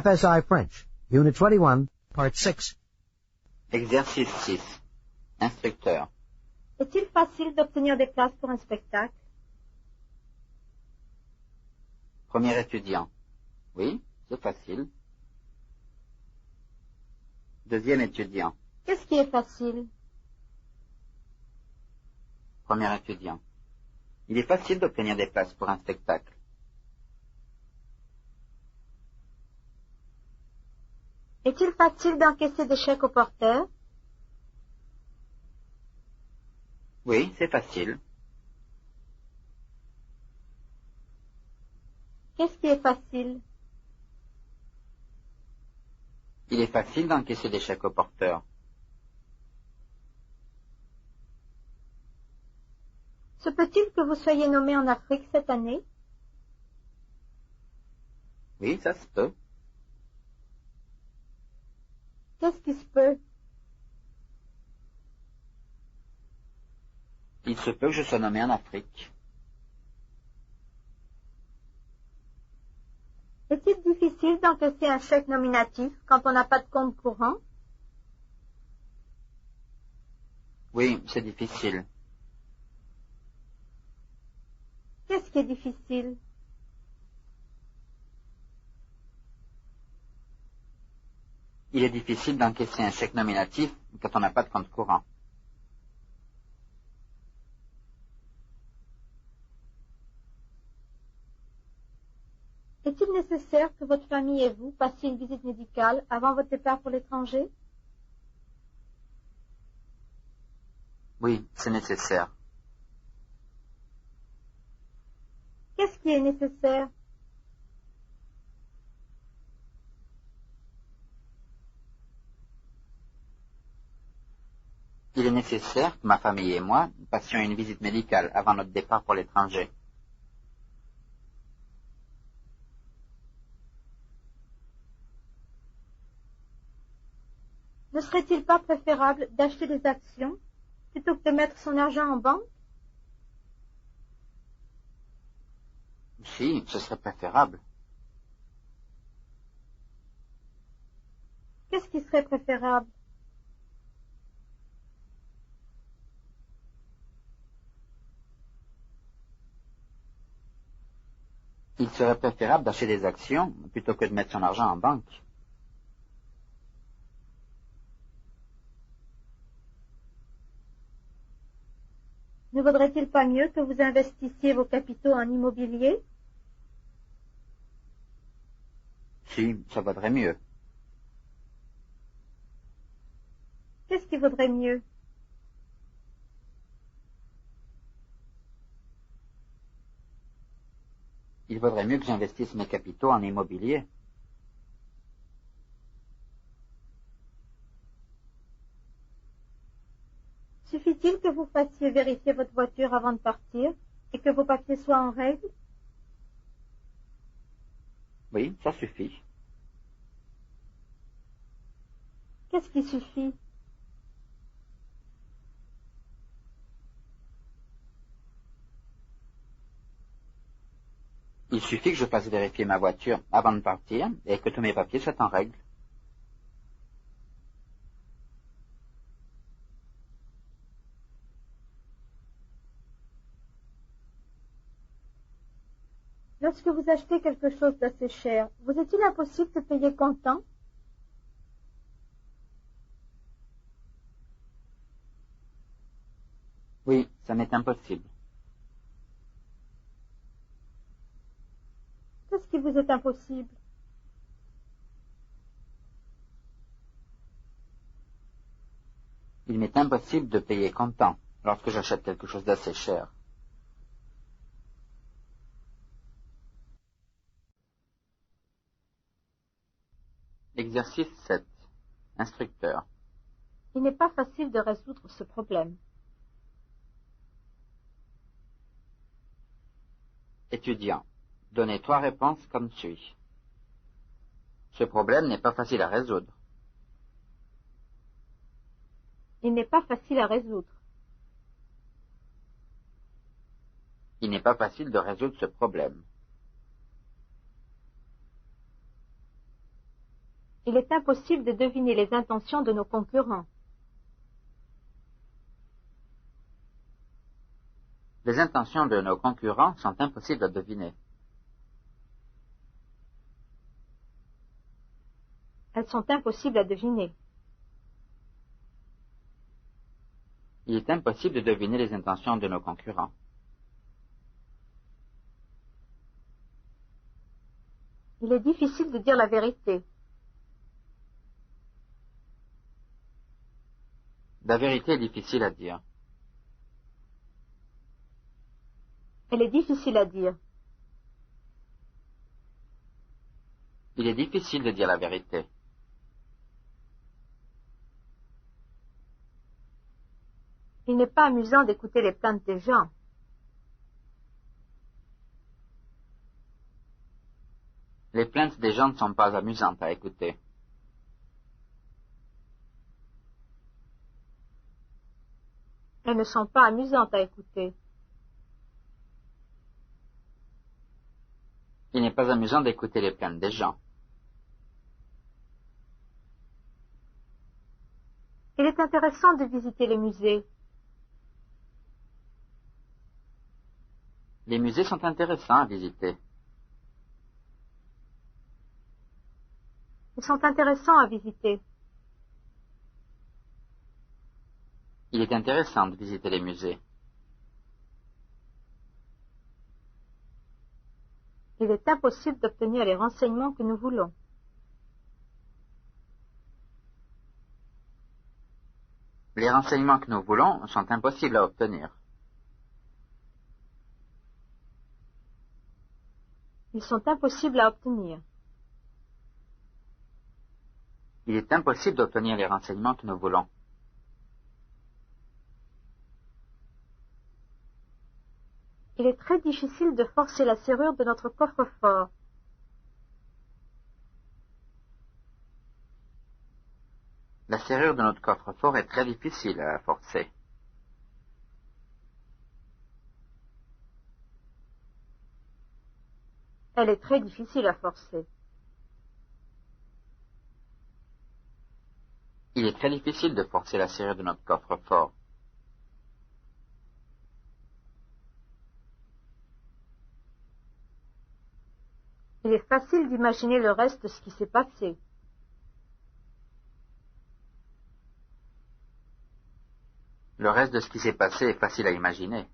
FSI French, Unit 21, Part 6. Exercice 6. Instructeur. Est-il facile d'obtenir des places pour un spectacle? Premier étudiant. Oui, c'est facile. Deuxième étudiant. Qu'est-ce qui est facile? Premier étudiant. Il est facile d'obtenir des places pour un spectacle. Est-il facile d'encaisser des chèques au porteur? Oui, c'est facile. Qu'est-ce qui est facile? Il est facile d'encaisser des chèques au porteur. Se peut-il que vous soyez nommé en Afrique cette année? Oui, ça se peut. Qu'est-ce qui se peut? Il se peut que je sois nommé en Afrique. Est-il difficile d'encaisser un chèque nominatif quand on n'a pas de compte courant? Oui, c'est difficile. Qu'est-ce qui est difficile? Il est difficile d'encaisser un chèque nominatif quand on n'a pas de compte courant. Est-il nécessaire que votre famille et vous passiez une visite médicale avant votre départ pour l'étranger? Oui, c'est nécessaire. Qu'est-ce qui est nécessaire? Il est nécessaire que ma famille et moi passions une visite médicale avant notre départ pour l'étranger. Ne serait-il pas préférable d'acheter des actions plutôt que de mettre son argent en banque? Si, ce serait préférable. Qu'est-ce qui serait préférable? Il serait préférable d'acheter des actions plutôt que de mettre son argent en banque. Ne vaudrait-il pas mieux que vous investissiez vos capitaux en immobilier? Si, ça vaudrait mieux. Qu'est-ce qui vaudrait mieux? Il vaudrait mieux que j'investisse mes capitaux en immobilier. Suffit-il que vous fassiez vérifier votre voiture avant de partir et que vos papiers soient en règle? Oui, ça suffit. Qu'est-ce qui suffit? Il suffit que je fasse vérifier ma voiture avant de partir et que tous mes papiers soient en règle. Lorsque vous achetez quelque chose d'assez cher, vous est-il impossible de payer comptant? Oui, ça m'est impossible. Qu'est-ce qui vous est impossible? Il m'est impossible de payer comptant lorsque j'achète quelque chose d'assez cher. Exercice 7. Instructeur. Il n'est pas facile de résoudre ce problème. Étudiant. Donnez 3 réponses comme suit. Ce problème n'est pas facile à résoudre. Il n'est pas facile à résoudre. Il n'est pas facile de résoudre ce problème. Il est impossible de deviner les intentions de nos concurrents. Les intentions de nos concurrents sont impossibles à deviner. Elles sont impossibles à deviner. Il est impossible de deviner les intentions de nos concurrents. Il est difficile de dire la vérité. La vérité est difficile à dire. Elle est difficile à dire. Il est difficile de dire la vérité. Il n'est pas amusant d'écouter les plaintes des gens. Les plaintes des gens ne sont pas amusantes à écouter. Elles ne sont pas amusantes à écouter. Il n'est pas amusant d'écouter les plaintes des gens. Il est intéressant de visiter les musées. Les musées sont intéressants à visiter. Ils sont intéressants à visiter. Il est intéressant de visiter les musées. Il est impossible d'obtenir les renseignements que nous voulons. Les renseignements que nous voulons sont impossibles à obtenir. Ils sont impossibles à obtenir. Il est impossible d'obtenir les renseignements que nous voulons. Il est très difficile de forcer la serrure de notre coffre-fort. La serrure de notre coffre-fort est très difficile à forcer. Elle est très difficile à forcer. Il est très difficile de forcer la serrure de notre coffre-fort. Il est facile d'imaginer le reste de ce qui s'est passé. Le reste de ce qui s'est passé est facile à imaginer.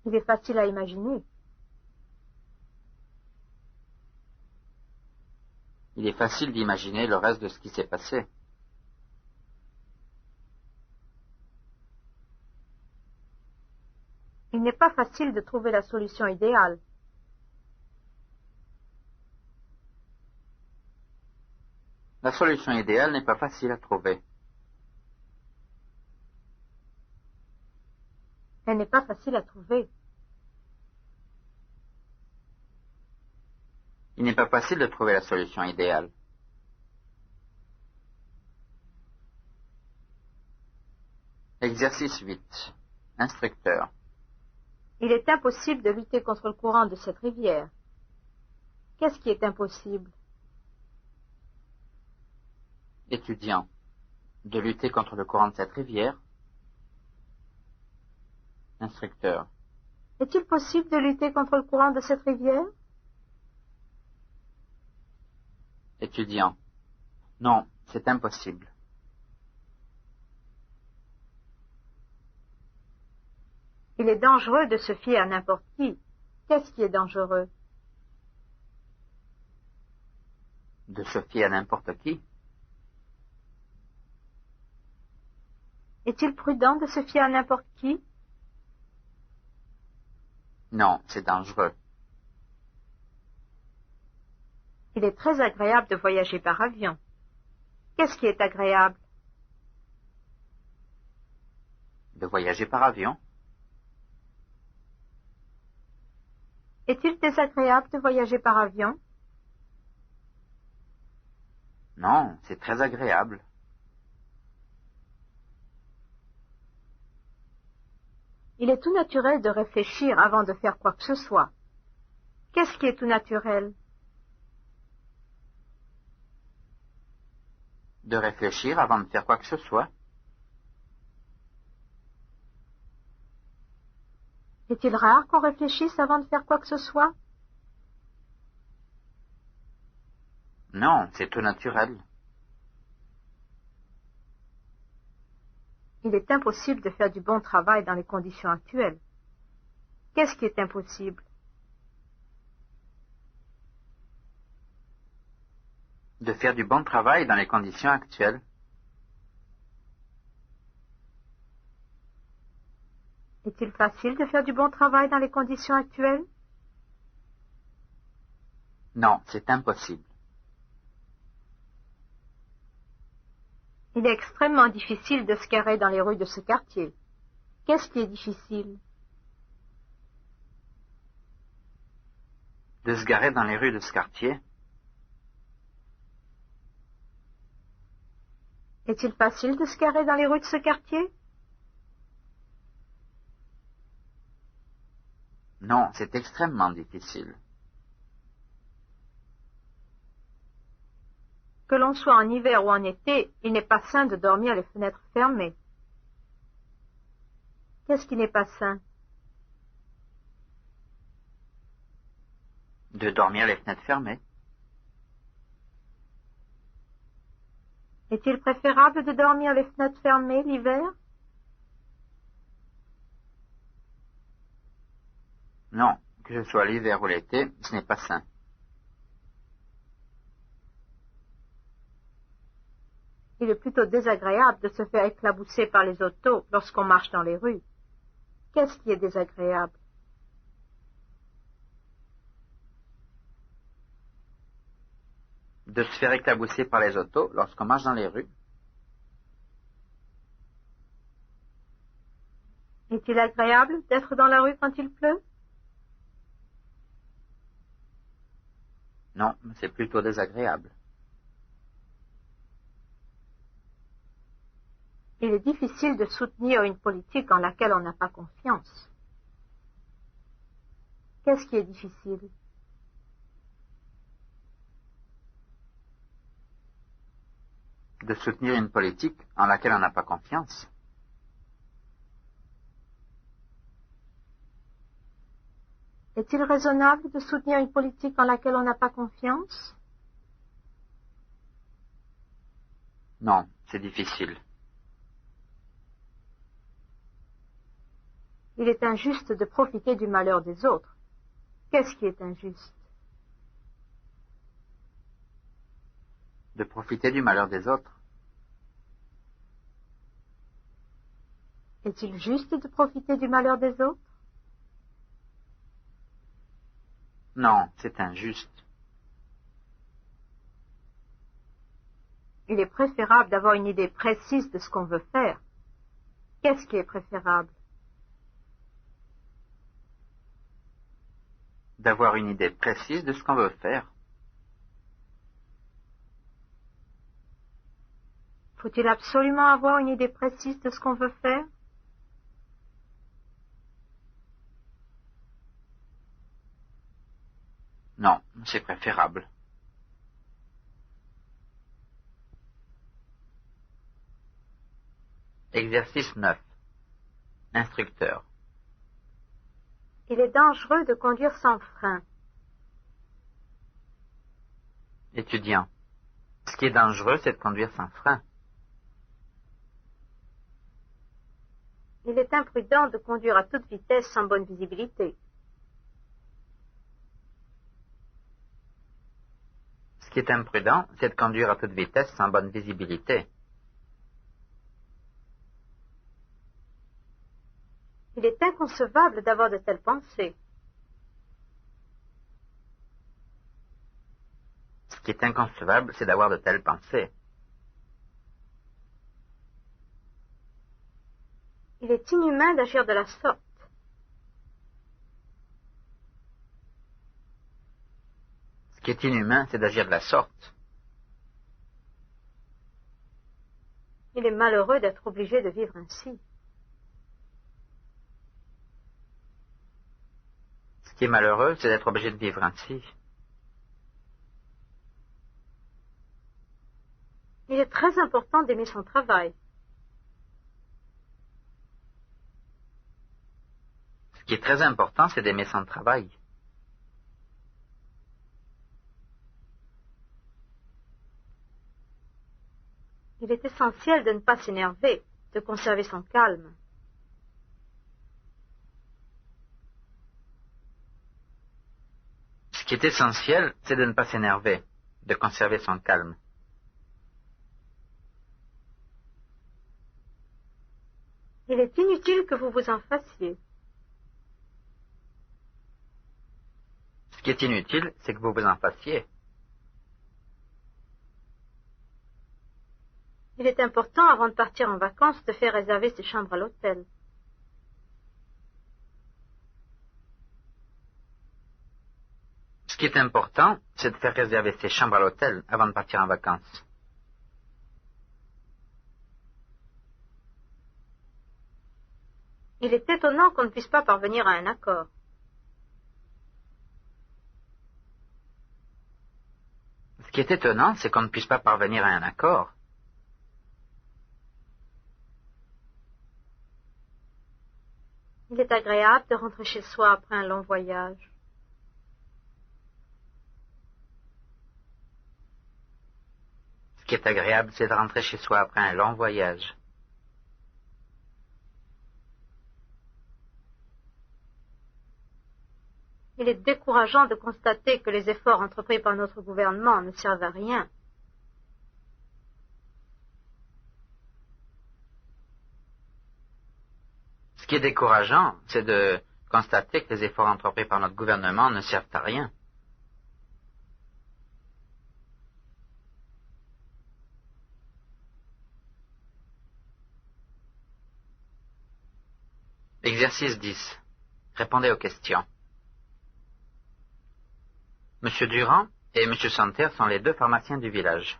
Il est facile à imaginer. Il est facile d'imaginer le reste de ce qui s'est passé. Il n'est pas facile de trouver la solution idéale. La solution idéale n'est pas facile à trouver. Elle n'est pas facile à trouver. Il n'est pas facile de trouver la solution idéale. Exercice 8. Instructeur. Il est impossible de lutter contre le courant de cette rivière. Qu'est-ce qui est impossible? Étudiant. De lutter contre le courant de cette rivière. Instructeur. Est-il possible de lutter contre le courant de cette rivière? Étudiant. Non, c'est impossible. Il est dangereux de se fier à n'importe qui. Qu'est-ce qui est dangereux? De se fier à n'importe qui. Est-il prudent de se fier à n'importe qui? Non, c'est dangereux. Il est très agréable de voyager par avion. Qu'est-ce qui est agréable? De voyager par avion. Est-il désagréable de voyager par avion? Non, c'est très agréable. Il est tout naturel de réfléchir avant de faire quoi que ce soit. Qu'est-ce qui est tout naturel? De réfléchir avant de faire quoi que ce soit. Est-il rare qu'on réfléchisse avant de faire quoi que ce soit? Non, c'est tout naturel. Il est impossible de faire du bon travail dans les conditions actuelles. Qu'est-ce qui est impossible? De faire du bon travail dans les conditions actuelles. Est-il facile de faire du bon travail dans les conditions actuelles? Non, c'est impossible. Il est extrêmement difficile de se garer dans les rues de ce quartier. Qu'est-ce qui est difficile? De se garer dans les rues de ce quartier. Est-il facile de se garer dans les rues de ce quartier? Non, c'est extrêmement difficile. Que l'on soit en hiver ou en été, il n'est pas sain de dormir les fenêtres fermées. Qu'est-ce qui n'est pas sain? De dormir les fenêtres fermées. Est-il préférable de dormir les fenêtres fermées l'hiver? Non, que ce soit l'hiver ou l'été, ce n'est pas sain. Il est plutôt désagréable de se faire éclabousser par les autos lorsqu'on marche dans les rues. Qu'est-ce qui est désagréable? De se faire éclabousser par les autos lorsqu'on marche dans les rues. Est-il agréable d'être dans la rue quand il pleut? Non, c'est plutôt désagréable. Il est difficile de soutenir une politique en laquelle on n'a pas confiance. Qu'est-ce qui est difficile? De soutenir une politique en laquelle on n'a pas confiance. Est-il raisonnable de soutenir une politique en laquelle on n'a pas confiance? Non, c'est difficile. Il est injuste de profiter du malheur des autres. Qu'est-ce qui est injuste? De profiter du malheur des autres. Est-il juste de profiter du malheur des autres? Non, c'est injuste. Il est préférable d'avoir une idée précise de ce qu'on veut faire. Qu'est-ce qui est préférable? D'avoir une idée précise de ce qu'on veut faire. Faut-il absolument avoir une idée précise de ce qu'on veut faire? Non, c'est préférable. Exercice 9. Instructeur. Il est dangereux de conduire sans frein. Étudiant. Ce qui est dangereux, c'est de conduire sans frein. Il est imprudent de conduire à toute vitesse sans bonne visibilité. Ce qui est imprudent, c'est de conduire à toute vitesse sans bonne visibilité. Il est inconcevable d'avoir de telles pensées. Ce qui est inconcevable, c'est d'avoir de telles pensées. Il est inhumain d'agir de la sorte. Ce qui est inhumain, c'est d'agir de la sorte. Il est malheureux d'être obligé de vivre ainsi. Ce Ce qui est malheureux, c'est d'être obligé de vivre ainsi. Il est très important d'aimer son travail. Ce qui est très important, c'est d'aimer son travail. Il est essentiel de ne pas s'énerver, de conserver son calme. Ce qui est essentiel, c'est de ne pas s'énerver, de conserver son calme. Il est inutile que vous vous en fassiez. Ce qui est inutile, c'est que vous vous en fassiez. Il est important, avant de partir en vacances, de faire réserver ses chambres à l'hôtel. Ce qui est important, c'est de faire réserver ses chambres à l'hôtel avant de partir en vacances. Il est étonnant qu'on ne puisse pas parvenir à un accord. Ce qui est étonnant, c'est qu'on ne puisse pas parvenir à un accord. Il est agréable de rentrer chez soi après un long voyage. Ce qui est agréable, c'est de rentrer chez soi après un long voyage. Il est décourageant de constater que les efforts entrepris par notre gouvernement ne servent à rien. Ce qui est décourageant, c'est de constater que les efforts entrepris par notre gouvernement ne servent à rien. Exercice 10. Répondez aux questions. Monsieur Durand et Monsieur Santerre sont les deux pharmaciens du village.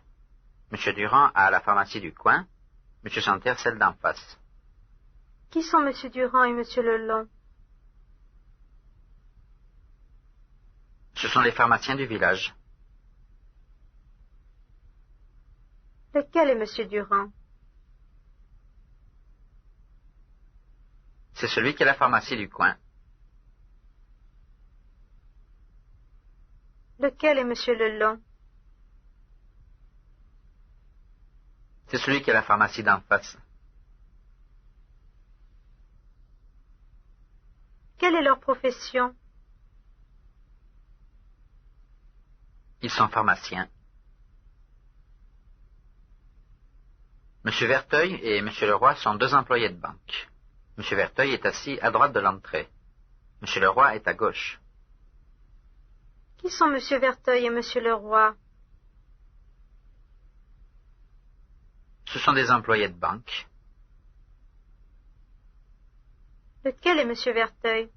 Monsieur Durand a la pharmacie du coin, Monsieur Santerre celle d'en face. Qui sont Monsieur Durand et Monsieur Lelong? Ce sont les pharmaciens du village. Lequel est Monsieur Durand? C'est celui qui a la pharmacie du coin. Lequel est Monsieur Lelong? C'est celui qui a la pharmacie d'en face. Quelle est leur profession? Ils sont pharmaciens. Monsieur Verteuil et Monsieur Leroy sont deux employés de banque. Monsieur Verteuil est assis à droite de l'entrée. Monsieur Leroy est à gauche. Qui sont Monsieur Verteuil et Monsieur Leroy? Ce sont des employés de banque. Lequel est Monsieur Verteuil?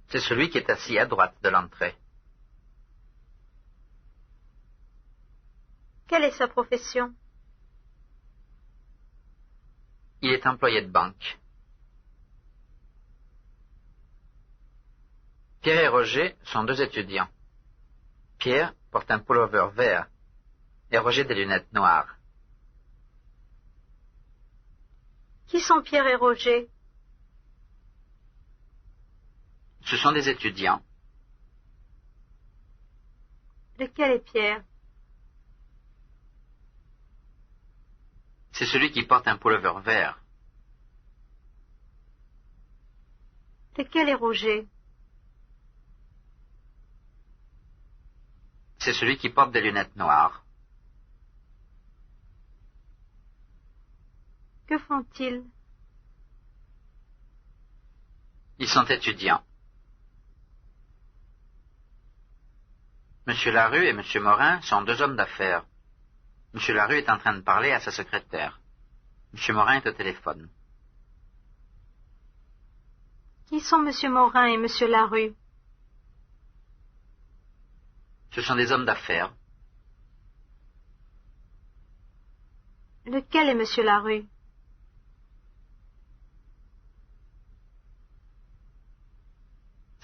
C'est celui qui est assis à droite de l'entrée. Quelle est sa profession? Il est employé de banque. Pierre et Roger sont deux étudiants. Pierre porte un pullover vert et Roger des lunettes noires. Qui sont Pierre et Roger? Ce sont des étudiants. Lequel est Pierre? C'est celui qui porte un pullover vert. Lequel est Roger? C'est celui qui porte des lunettes noires. Que font-ils? Ils sont étudiants. Monsieur Larue et Monsieur Morin sont deux hommes d'affaires. Monsieur Larue est en train de parler à sa secrétaire. Monsieur Morin est au téléphone. Qui sont Monsieur Morin et Monsieur Larue? Ce sont des hommes d'affaires. Lequel est Monsieur Larue?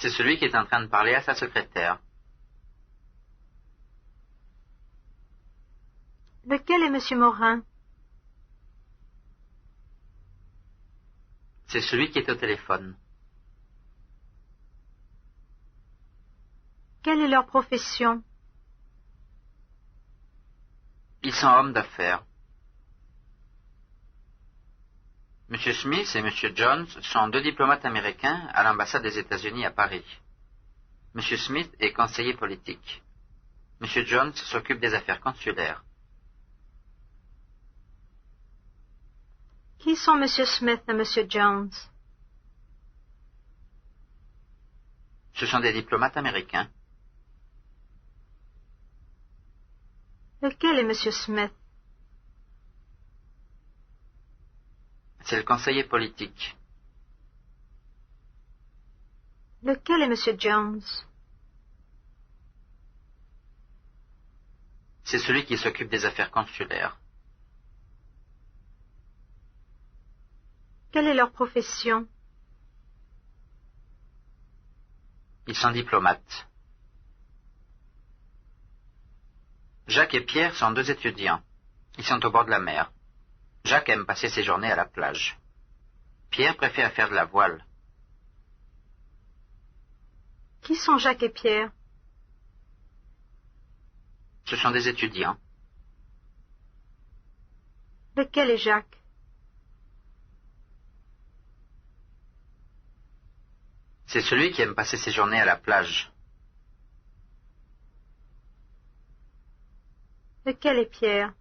C'est celui qui est en train de parler à sa secrétaire. Lequel est Monsieur Morin? C'est celui qui est au téléphone. Quelle est leur profession? Ils sont hommes d'affaires. M. Smith et M. Jones sont deux diplomates américains à l'ambassade des États-Unis à Paris. M. Smith est conseiller politique. M. Jones s'occupe des affaires consulaires. Qui sont Monsieur Smith et Monsieur Jones? Ce sont des diplomates américains. Lequel est Monsieur Smith? C'est le conseiller politique. Lequel est Monsieur Jones? C'est celui qui s'occupe des affaires consulaires. Quelle est leur profession? Ils sont diplomates. Jacques et Pierre sont deux étudiants. Ils sont au bord de la mer. Jacques aime passer ses journées à la plage. Pierre préfère faire de la voile. Qui sont Jacques et Pierre? Ce sont des étudiants. Lequel est Jacques? C'est celui qui aime passer ses journées à la plage. Lequel est Pierre?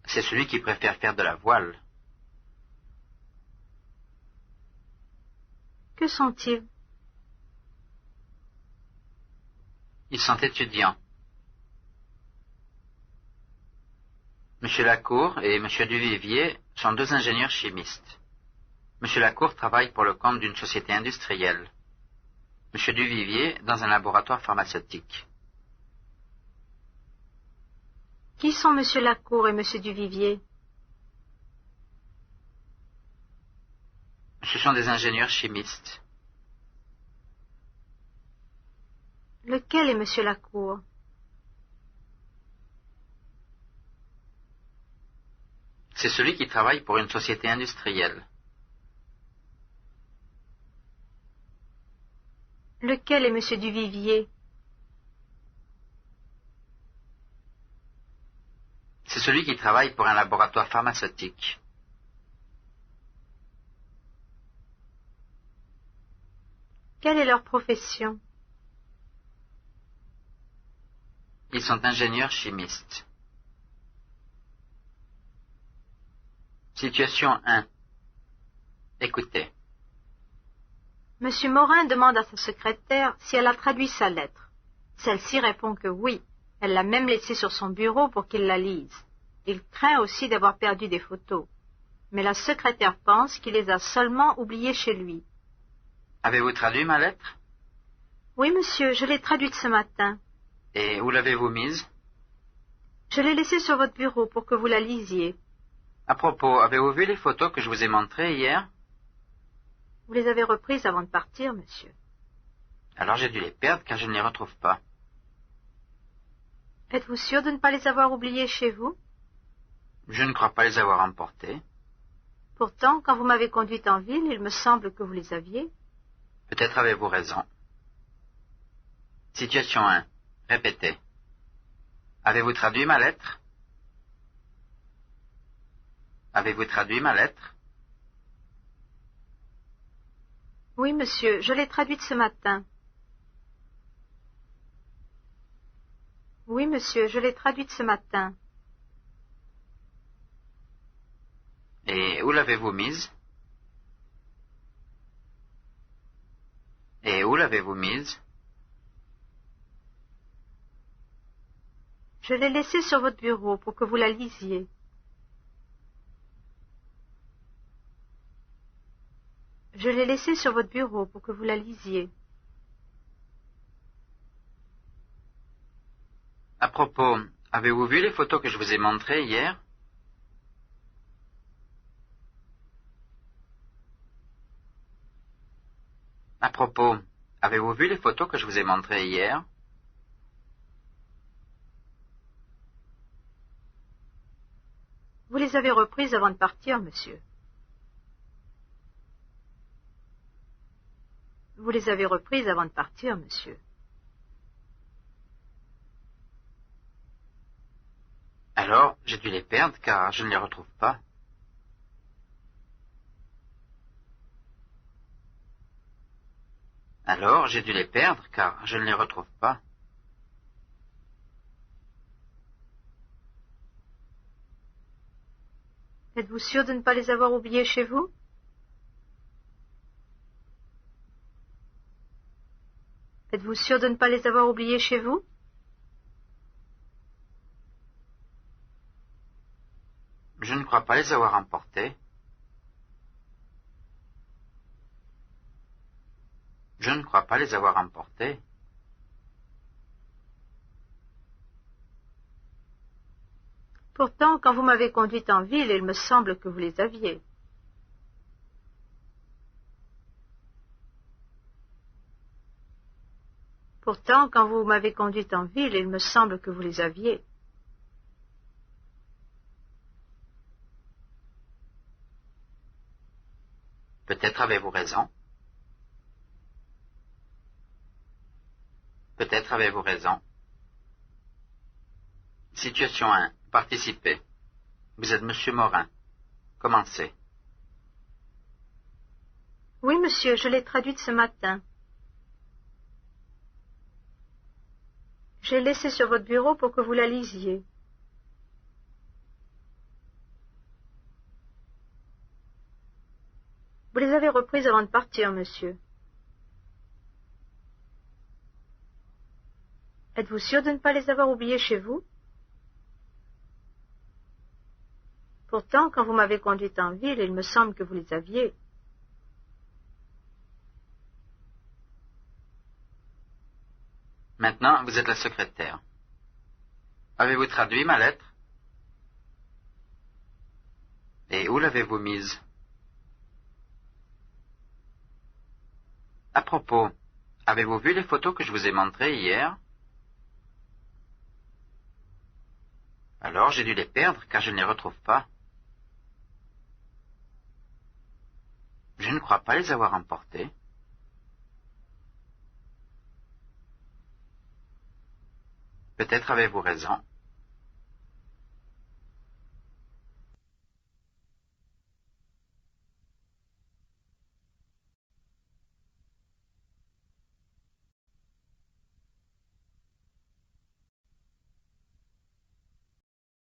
C'est celui qui préfère faire de la voile. Que sont-ils? Ils sont étudiants. M. Lacour et M. Duvivier sont deux ingénieurs chimistes. M. Lacour travaille pour le compte d'une société industrielle. M. Duvivier dans un laboratoire pharmaceutique. Qui sont Monsieur Lacour et Monsieur Duvivier? Ce sont des ingénieurs chimistes. Lequel est Monsieur Lacour? C'est celui qui travaille pour une société industrielle. Lequel est Monsieur Duvivier? C'est celui qui travaille pour un laboratoire pharmaceutique. Quelle est leur profession? Ils sont ingénieurs chimistes. Situation 1. Écoutez. Monsieur Morin demande à sa secrétaire si elle a traduit sa lettre. Celle-ci répond que oui. Elle l'a même laissée sur son bureau pour qu'il la lise. Il craint aussi d'avoir perdu des photos. Mais la secrétaire pense qu'il les a seulement oubliées chez lui. Avez-vous traduit ma lettre? Oui, monsieur, je l'ai traduite ce matin. Et où l'avez-vous mise? Je l'ai laissée sur votre bureau pour que vous la lisiez. À propos, avez-vous vu les photos que je vous ai montrées hier? Vous les avez reprises avant de partir, monsieur. Alors j'ai dû les perdre car je ne les retrouve pas. Êtes-vous sûr de ne pas les avoir oubliées chez vous? Je ne crois pas les avoir emportées. Pourtant, quand vous m'avez conduite en ville, il me semble que vous les aviez. Peut-être avez-vous raison. Situation 1. Répétez. Avez-vous traduit ma lettre? Avez-vous traduit ma lettre? Oui, monsieur, je l'ai traduite ce matin. Oui, monsieur, je l'ai traduite ce matin. Et où l'avez-vous mise? Et où l'avez-vous mise? Je l'ai laissée sur votre bureau pour que vous la lisiez. Je l'ai laissée sur votre bureau pour que vous la lisiez. À propos, avez-vous vu les photos que je vous ai montrées hier? À propos, avez-vous vu les photos que je vous ai montrées hier? Vous les avez reprises avant de partir, monsieur. Vous les avez reprises avant de partir, monsieur. Alors, j'ai dû les perdre car je ne les retrouve pas. Alors, j'ai dû les perdre car je ne les retrouve pas. Êtes-vous sûr de ne pas les avoir oubliés chez vous? Êtes-vous sûr de ne pas les avoir oubliés chez vous? Je ne crois pas les avoir emportés. Je ne crois pas les avoir emportés. Pourtant, quand vous m'avez conduite en ville, il me semble que vous les aviez. Pourtant, quand vous m'avez conduite en ville, il me semble que vous les aviez. Peut-être avez-vous raison. Peut-être avez-vous raison. Situation 1. Participez. Vous êtes Monsieur Morin. Commencez. Oui, monsieur, je l'ai traduite ce matin. J'ai laissé sur votre bureau pour que vous la lisiez. Vous les avez reprises avant de partir, monsieur. Êtes-vous sûr de ne pas les avoir oubliées chez vous? Pourtant, quand vous m'avez conduite en ville, il me semble que vous les aviez. Maintenant, vous êtes la secrétaire. Avez-vous traduit ma lettre? Et où l'avez-vous mise? À propos, avez-vous vu les photos que je vous ai montrées hier? Alors, j'ai dû les perdre car je ne les retrouve pas. Je ne crois pas les avoir emportées. Peut-être avez-vous raison.